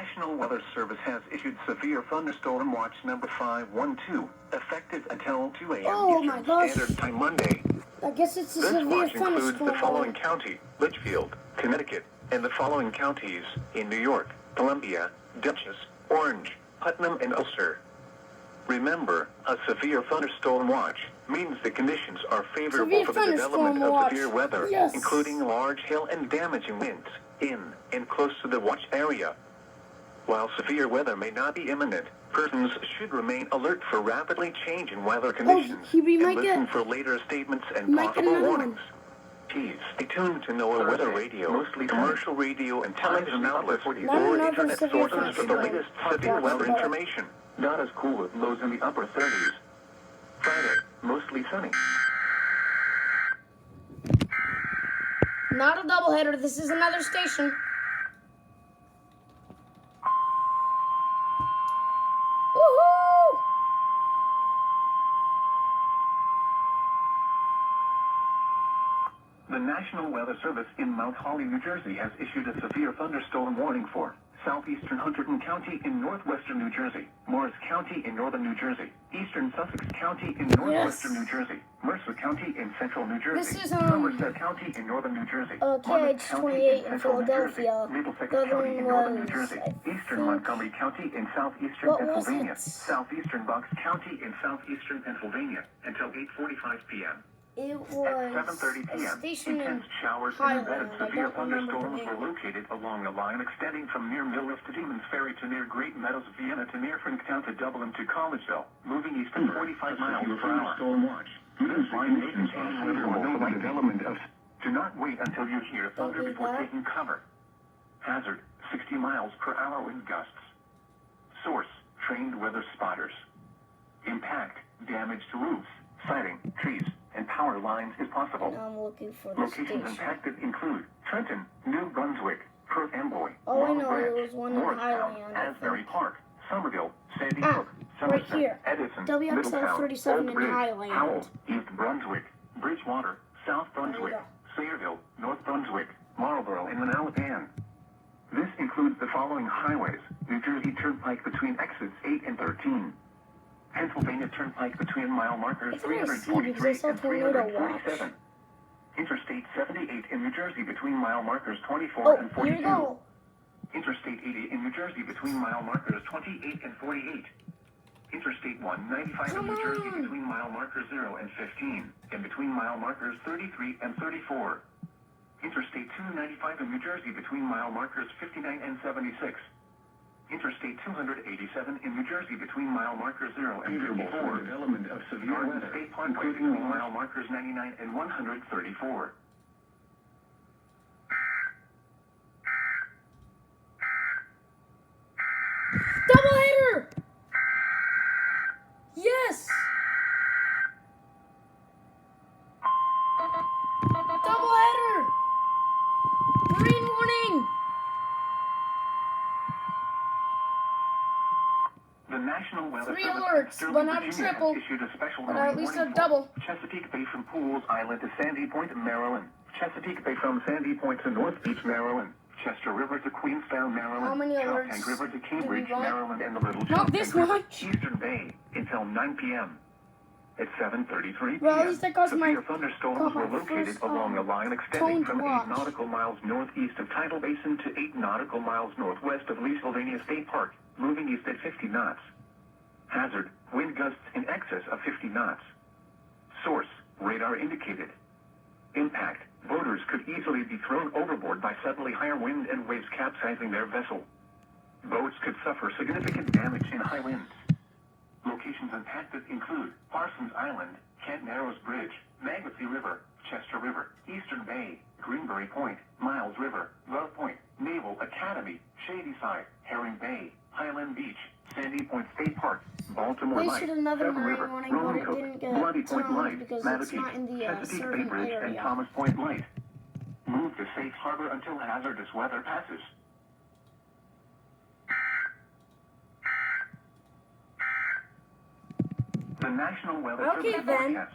National Weather Service has issued severe thunderstorm watch number 512, effective until 2 a.m. Eastern Standard Time Monday. I guess it's a This severe watch includes the thunderstorm. following county: Litchfield, Connecticut, and the following counties in New York: Columbia, Dutchess, Orange, Putnam, and Ulster. Remember, a severe thunderstorm watch means the conditions are favorable for the development of severe weather, including large hail and damaging winds in and close to the watch area. While severe weather may not be imminent, persons should remain alert for rapidly changing weather conditions and listen for later statements and possible warnings. Please stay tuned to NOAA Weather Radio, mostly commercial radio and television outlets, or internet sources for the latest severe weather information. Not as cool with lows in the upper 30s. Friday, mostly sunny. Not a doubleheader. This is another station. Woohoo! The National Weather Service in Mount Holly, New Jersey has issued a severe thunderstorm warning for southeastern Hunterdon County in northwestern New Jersey, Morris County in northern New Jersey, eastern Sussex County in northwestern New Jersey, Mercer County in central New Jersey, Somerset County in northern New Jersey, KH 28 in Philadelphia. Middlesex The other County in one northern New was, Jersey, I eastern think- Montgomery County in southeastern What was Pennsylvania, it? southeastern Bucks County in southeastern Pennsylvania until 8:45 p.m. It At was 7:30 a p.m., station in intense showers and Highland. embedded I severe don't remember the thunderstorms name. were located along a line extending from near Millwright to Demons Ferry to near Great Meadows, Vienna to near Franktown to Dublin to Collegeville, moving east at 45 miles per hour. This line may contain favorable for the development of. Do not wait until you hear thunder before taking cover. Hazard: 60 miles per hour wind gusts. Source: trained weather spotters. Impact: damage to roofs, siding, trees, and power lines is possible. Now I'm looking for the Locations station. impacted include Trenton, New Brunswick, Perth Amboy, Oh, I Long know, Branch, there was one in Morristown, Highland, I Asbury think. Park, Somerville, Sandy Ah, Hook, right Somerset, here. Edison, WXL Middletown, 37 Old in Bridge, Highland. Howell, East Brunswick, Bridgewater, South Brunswick, There Sayreville, North Brunswick, Marlborough, and Manalapan. This includes the following highways: New Jersey Turnpike between exits 8 and 13. Pennsylvania Turnpike between mile markers I thought I was 343 because I and saw Tornado Watch. 347. Interstate 78 in New Jersey between mile markers 24 Oh, and here 42. we go. Interstate 80 in New Jersey between mile markers 28 and 48. Interstate 195 in New Jersey between mile markers 0 and 15, and between mile markers 33 and 34. Interstate 295 in New Jersey between mile markers 59 and 76. Interstate 287 in New Jersey between mile markers 0 and 54. Development of severe weather, State Parkway between mile markers 99 and 134. Doubleheader! Yes! Doubleheader! Green warning! The National Weather Three Service alerts, Sterling, but not Virginia, triple. has issued a special But marine at least warning a for double. Chesapeake Bay from Pools Island to Sandy Point, Maryland. Chesapeake Bay from Sandy Point to North Beach, Maryland. Chester River to Queenstown, Maryland. How many alerts Choptank River to do we Cambridge, want? Maryland, and the Little Not Choptank this River, much. Eastern Bay, until 9 p.m. At 7:33 Well, at p.m. least I got severe thunderstorms were my located first, along a line extending toned from 8 watch. nautical miles northeast of Tidal Basin to 8 nautical miles northwest of Leesylvania State Park, moving east at 50 knots. Hazard: wind gusts in excess of 50 knots. Source: radar indicated. Impact: boaters could easily be thrown overboard by suddenly higher wind and waves capsizing their vessel. Boats could suffer significant damage in high winds. Locations impacted include Parsons Island, Kent Narrows Bridge, Maglacy River, Chester River, Eastern Bay, Greenbury Point, Miles River, Love Point, Naval Academy, Shadyside, Herring Bay, Highland Beach, Sandy Point State Park, Baltimore They Light, issued another Severn River, warning, but Roanoke, it didn't get Bloody Point toned Light, because it's Mattapique, not in the Chesapeake Bay certain Bridge, and area. Thomas Point Light. Move to safe harbor until hazardous weather passes. The National Weather Okay, Service then. forecast.